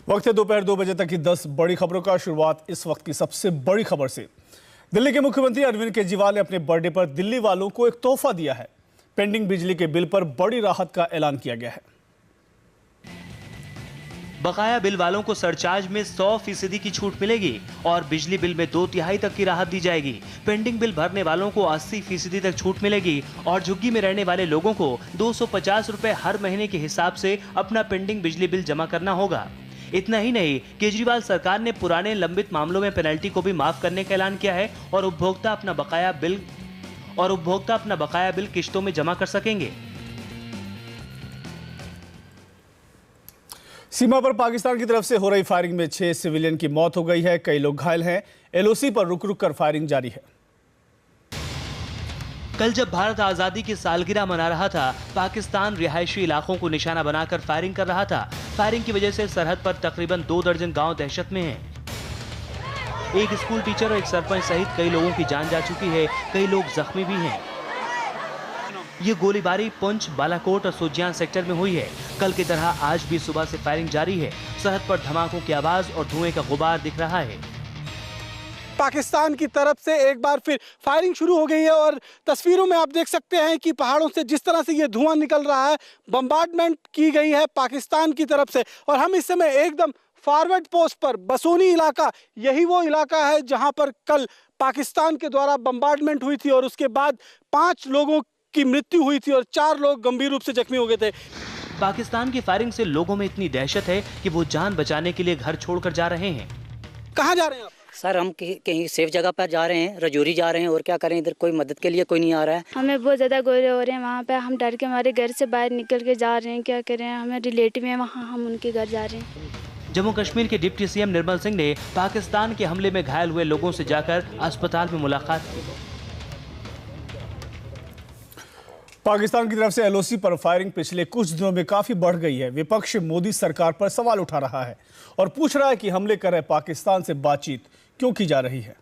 वक्त है दोपहर 2 बजे तक की 10 बड़ी खबरों का। शुरुआत इस वक्त की सबसे बड़ी खबर से। दिल्ली के मुख्यमंत्री अरविंद केजरीवाल ने अपने बर्थडे पर दिल्ली वालों को एक तोहफा दिया है। पेंडिंग बिजली के बिल पर बड़ी राहत का ऐलान किया गया है। बकाया बिल वालों को सरचार्ज में 100% की छूट मिलेगी और बिजली बिल में 2/3 तक की राहत दी जाएगी। पेंडिंग बिल भरने वालों को 80% तक छूट मिलेगी और झुग्गी में रहने वाले लोगों को 250 रुपए हर महीने के हिसाब से अपना पेंडिंग बिजली बिल जमा करना होगा। इतना ही नहीं, केजरीवाल सरकार ने पुराने लंबित मामलों में पेनल्टी को भी माफ करने का ऐलान किया है और उपभोक्ता अपना बकाया बिल किश्तों में जमा कर सकेंगे। सीमा पर पाकिस्तान की तरफ से हो रही फायरिंग में 6 सिविलियन की मौत हो गई है, कई लोग घायल हैं। एलओसी पर रुक रुक कर फायरिंग जारी है। कल जब भारत आजादी की सालगिरह मना रहा था, पाकिस्तान रिहायशी इलाकों को निशाना बनाकर फायरिंग कर रहा था। फायरिंग की वजह से सरहद पर तकरीबन 2 दर्जन गांव दहशत में हैं। एक स्कूल टीचर और एक सरपंच सहित कई लोगों की जान जा चुकी है, कई लोग जख्मी भी हैं। ये गोलीबारी पुंछ, बालाकोट और सोजियान सेक्टर में हुई है। कल की तरह आज भी सुबह से फायरिंग जारी है। सरहद पर धमाकों की आवाज और धुएं का गुबार दिख रहा है। पाकिस्तान की तरफ से एक बार फिर फायरिंग शुरू हो गई है और तस्वीरों में आप देख सकते हैं कि पहाड़ों से जिस तरह से ये धुआं निकल रहा है, बम्बार्डमेंट की गई है पाकिस्तान की तरफ से। और हम इस समय एकदम फॉरवर्ड पोस्ट पर, बसोनी इलाका, यही वो इलाका है जहां पर कल पाकिस्तान के द्वारा बम्बार्डमेंट हुई थी और उसके बाद 5 लोगों की मृत्यु हुई थी और 4 लोग गंभीर रूप से जख्मी हो गए थे। पाकिस्तान की फायरिंग से लोगों में इतनी दहशत है कि वो जान बचाने के लिए घर छोड़कर जा रहे हैं। कहाँ जा रहे हैं आप? सर, हम कहीं सेफ जगह पर जा रहे हैं, रजौरी जा रहे हैं। और क्या करें, इधर कोई मदद के लिए कोई नहीं आ रहा है। हमें बहुत ज़्यादा गोले हो रहे हैं वहाँ पे। हम डर के हमारे घर से बाहर निकल के जा रहे हैं। क्या करें, हमें रिलेटिव है वहाँ, हम उनके घर जा रहे हैं। जम्मू कश्मीर के डिप्टी सीएम निर्मल सिंह ने पाकिस्तान के हमले में घायल हुए लोगों से जाकर अस्पताल में मुलाकात की। पाकिस्तान की तरफ से एलओसी पर फायरिंग पिछले कुछ दिनों में काफी बढ़ गई है। विपक्ष मोदी सरकार पर सवाल उठा रहा है और पूछ रहा है कि हमले कर रहे पाकिस्तान से बातचीत क्यों की जा रही है।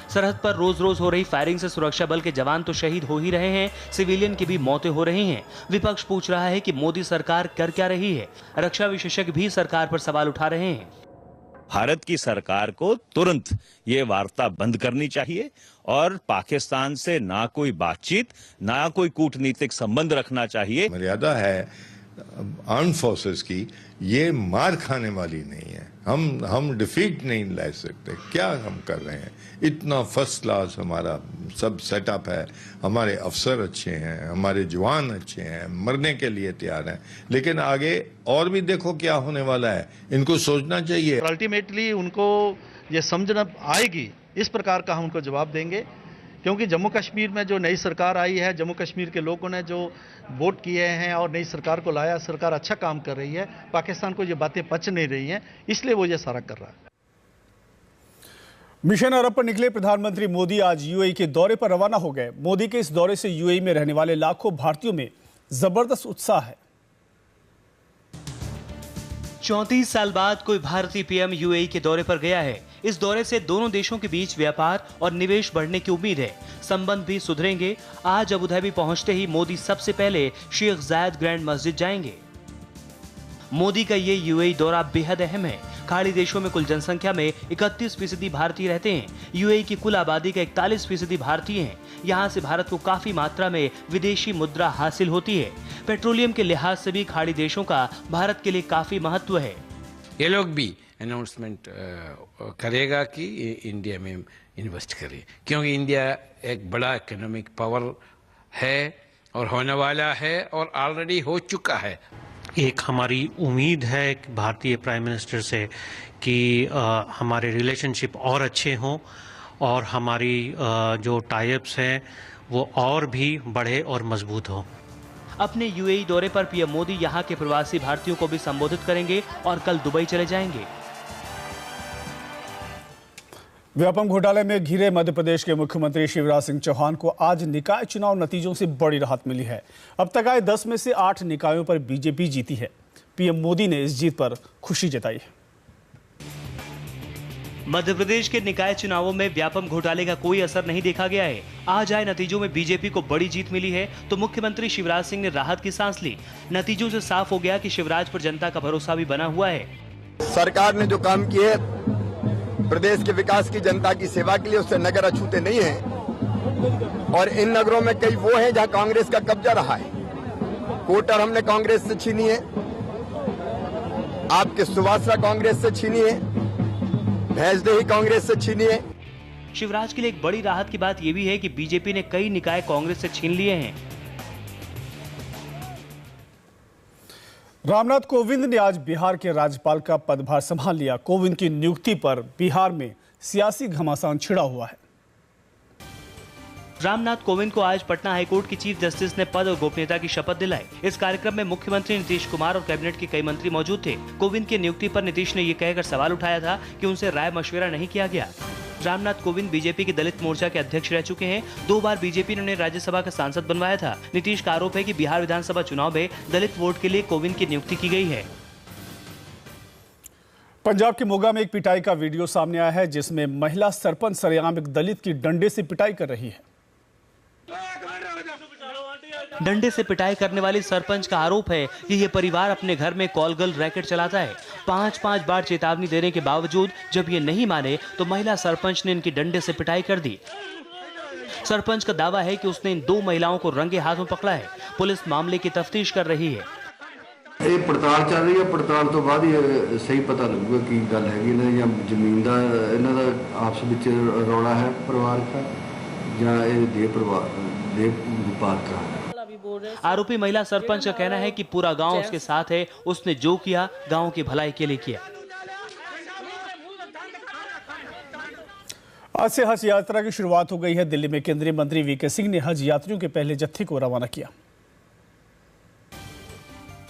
सरहद पर रोज रोज हो रही फायरिंग से सुरक्षा बल के जवान तो शहीद हो ही रहे हैं, सिविलियन की भी मौतें हो रही हैं। विपक्ष पूछ रहा है कि मोदी सरकार कर क्या रही है। रक्षा विशेषज्ञ भी सरकार पर सवाल उठा रहे हैं। भारत की सरकार को तुरंत ये वार्ता बंद करनी चाहिए और पाकिस्तान से ना कोई बातचीत, ना कोई कूटनीतिक संबंध रखना चाहिए। मर्यादा है आर्म फोर्सेस की, ये मार खाने वाली नहीं है। हम डिफीट नहीं ले सकते। क्या हम कर रहे हैं? इतना फर्स्ट क्लास हमारा सब सेटअप है, हमारे अफसर अच्छे हैं, हमारे जवान अच्छे हैं, मरने के लिए तैयार हैं, लेकिन आगे और भी देखो क्या होने वाला है। इनको सोचना चाहिए। अल्टीमेटली उनको ये समझना आएगी, इस प्रकार का हम उनको जवाब देंगे। क्योंकि जम्मू कश्मीर में जो नई सरकार आई है, जम्मू कश्मीर के लोगों ने जो वोट किए हैं और नई सरकार को लाया, सरकार अच्छा काम कर रही है। पाकिस्तान को ये बातें पच नहीं रही हैं, इसलिए वो ये सारा कर रहा है। मिशन अरब पर निकले प्रधानमंत्री मोदी आज यूएई के दौरे पर रवाना हो गए। मोदी के इस दौरे से यूएई में रहने वाले लाखों भारतीयों में जबरदस्त उत्साह है। 34 साल बाद कोई भारतीय पीएम यूएई के दौरे पर गया है। इस दौरे से दोनों देशों के बीच व्यापार और निवेश बढ़ने की उम्मीद है। संबंध भी सुधरेंगे। आज अबू धाबी पहुंचते ही मोदी सबसे पहले शेख जायद ग्रैंड मस्जिद जाएंगे। मोदी का ये यूएई दौरा बेहद अहम है। खाड़ी देशों में कुल जनसंख्या में 31% भारतीय रहते हैं। यूएई की कुल आबादी का 41% भारतीय हैं। यहाँ से भारत को काफी मात्रा में विदेशी मुद्रा हासिल होती है। पेट्रोलियम के लिहाज से भी खाड़ी देशों का भारत के लिए काफी महत्व है। ये लोग भी अनाउंसमेंट करेगा कि इंडिया में इन्वेस्ट करे, क्योंकि इंडिया एक बड़ा इकोनॉमिक पावर है और होने वाला है और ऑलरेडी हो चुका है। एक हमारी उम्मीद है भारतीय प्राइम मिनिस्टर से कि हमारे रिलेशनशिप और अच्छे हों और हमारी जो टाई-अप्स हैं वो और भी बढ़े और मजबूत हों। अपने यूएई दौरे पर पीएम मोदी यहां के प्रवासी भारतीयों को भी संबोधित करेंगे और कल दुबई चले जाएंगे। व्यापम घोटाले में घिरे मध्य प्रदेश के मुख्यमंत्री शिवराज सिंह चौहान को आज निकाय चुनाव नतीजों से बड़ी राहत मिली है। अब तक आए 10 में से 8 निकायों पर बीजेपी जीती है। पीएम मोदी ने इस जीत पर खुशी जताई है। मध्य प्रदेश के निकाय चुनावों में व्यापम घोटाले का कोई असर नहीं देखा गया है। आज आए नतीजों में बीजेपी को बड़ी जीत मिली है तो मुख्यमंत्री शिवराज सिंह ने राहत की सांस ली। नतीजों से साफ हो गया कि शिवराज पर जनता का भरोसा भी बना हुआ है। सरकार ने जो काम किए प्रदेश के विकास की, जनता की सेवा के लिए, उससे नगर अछूते नहीं हैं। और इन नगरों में कई वो हैं जहां कांग्रेस का कब्जा रहा है। कोटर हमने कांग्रेस से छीनी है, आपके सुवासरा कांग्रेस से छीनी है, भैंसदेही कांग्रेस से छीनी है। शिवराज के लिए एक बड़ी राहत की बात यह भी है कि बीजेपी ने कई निकाय कांग्रेस से छीन लिए हैं। रामनाथ कोविंद ने आज बिहार के राज्यपाल का पदभार संभाल लिया। कोविंद की नियुक्ति पर बिहार में सियासी घमासान छिड़ा हुआ है। रामनाथ कोविंद को आज पटना हाईकोर्ट की चीफ जस्टिस ने पद और गोपनीयता की शपथ दिलाई। इस कार्यक्रम में मुख्यमंत्री नीतीश कुमार और कैबिनेट के कई मंत्री मौजूद थे। कोविंद की नियुक्ति पर नीतीश ने ये कहकर सवाल उठाया था कि उनसे राय मशविरा नहीं किया गया। रामनाथ कोविंद बीजेपी के दलित मोर्चा के अध्यक्ष रह चुके हैं। 2 बार बीजेपी ने उन्हें राज्यसभा का सांसद बनवाया था। नीतीश का आरोप है कि बिहार विधानसभा चुनाव में दलित वोट के लिए कोविंद की नियुक्ति की गई है। पंजाब के मोगा में एक पिटाई का वीडियो सामने आया है जिसमें महिला सरपंच सरेआम एक दलित की डंडे से पिटाई कर रही है। डंडे से पिटाई करने वाली सरपंच का आरोप है कि यह परिवार अपने घर में कॉल गर्ल रैकेट चलाता है। 5-5 बार चेतावनी देने के बावजूद जब ये नहीं माने तो महिला सरपंच ने इनकी डंडे से पिटाई कर दी। सरपंच का दावा है कि उसने इन 2 महिलाओं को रंगे हाथों पकड़ा है। पुलिस मामले की तफ्तीश कर रही है। ये पड़ताल चल रही है। पड़ताल तो बाद ही सही पता लगेगा कि गल है या जमीन का इन्हां दा आपस विच रौला है परिवार का या देह व्यापार का। आरोपी महिला सरपंच का कहना है कि पूरा गांव उसके साथ है। उसने जो किया गांव की भलाई के लिए किया। आज से हज यात्रा की शुरुआत हो गई है। दिल्ली में केंद्रीय मंत्री वीके सिंह ने हज यात्रियों के पहले जत्थे को रवाना किया।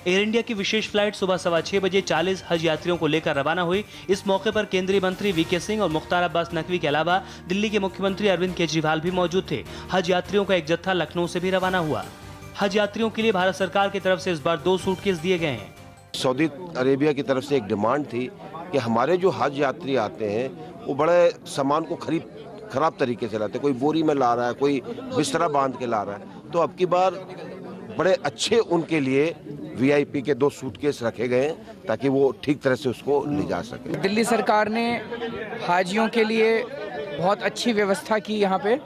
एयर इंडिया की विशेष फ्लाइट सुबह 6:15 बजे 40 हज यात्रियों को लेकर रवाना हुई। इस मौके पर केंद्रीय मंत्री वीके सिंह और मुख्तार अब्बास नकवी के अलावा दिल्ली के मुख्यमंत्री अरविंद केजरीवाल भी मौजूद थे। हज यात्रियों का एक जत्था लखनऊ से भी रवाना हुआ। हज यात्रियों के लिए भारत सरकार की तरफ से इस बार 2 सूटकेस दिए गए हैं। सऊदी अरेबिया की तरफ से एक डिमांड थी कि हमारे जो हज यात्री आते हैं वो बड़े सामान को खराब तरीके से लाते, कोई बोरी में ला रहा है, कोई बिस्तरा बांध के ला रहा है। तो अब की बार बड़े अच्छे उनके लिए वीआईपी के 2 सूटकेस रखे गए हैं ताकि वो ठीक तरह से उसको ले जा सके। दिल्ली सरकार ने हाजियों के लिए बहुत अच्छी व्यवस्था की। यहाँ पे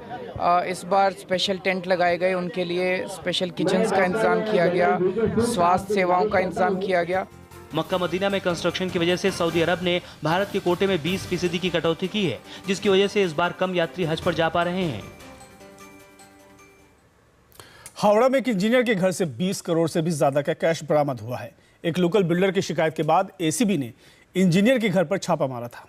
इस बार स्पेशल टेंट लगाए गए, उनके लिए स्पेशल किचन्स का इंतजाम किया गया, स्वास्थ्य सेवाओं का इंतजाम किया गया। मक्का मदीना में कंस्ट्रक्शन की वजह से सऊदी अरब ने भारत के कोटे में 20% की कटौती की है, जिसकी वजह से इस बार कम यात्री हज पर जा पा रहे हैं। हावड़ा में एक इंजीनियर के घर से 20 करोड़ से भी ज्यादा का कैश बरामद हुआ है। एक लोकल बिल्डर की शिकायत के बाद एसीबी ने इंजीनियर के घर पर छापा मारा था।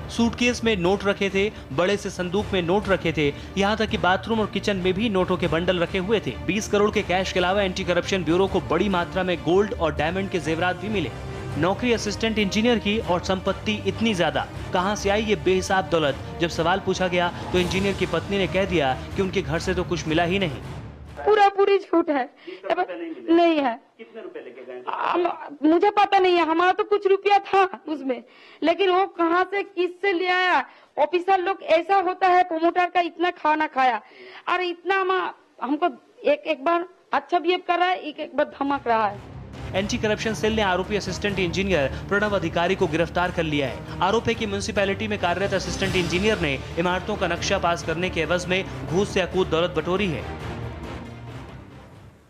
सूटकेस में नोट रखे थे, बड़े से संदूक में नोट रखे थे, यहाँ तक कि बाथरूम और किचन में भी नोटों के बंडल रखे हुए थे। 20 करोड़ के कैश के अलावा एंटी करप्शन ब्यूरो को बड़ी मात्रा में गोल्ड और डायमंड के जेवरात भी मिले। नौकरी असिस्टेंट इंजीनियर की और संपत्ति इतनी ज्यादा, कहां से आई ये बेहिसाब दौलत? जब सवाल पूछा गया तो इंजीनियर की पत्नी ने कह दिया कि उनके घर से तो कुछ मिला ही नहीं। पूरी झूठ है। नहीं है। कितने रुपए लेके गए? मुझे पता नहीं है, हमारा तो कुछ रुपया था उसमें, लेकिन वो कहाँ से किससे ले आया? ऑफिसर लोग ऐसा होता है, प्रमोटर का इतना खाना खाया और इतना हमको एक बार अच्छा बिहेव कर रहा है, एक बार धमक रहा है। एंटी करप्शन सेल ने आरोपी असिस्टेंट इंजीनियर प्रणव अधिकारी को गिरफ्तार कर लिया है। आरोप है कि म्युनिसिपैलिटी में कार्यरत असिस्टेंट इंजीनियर ने इमारतों का नक्शा पास करने के एवज में घूस से अकूत दौलत बटोरी है।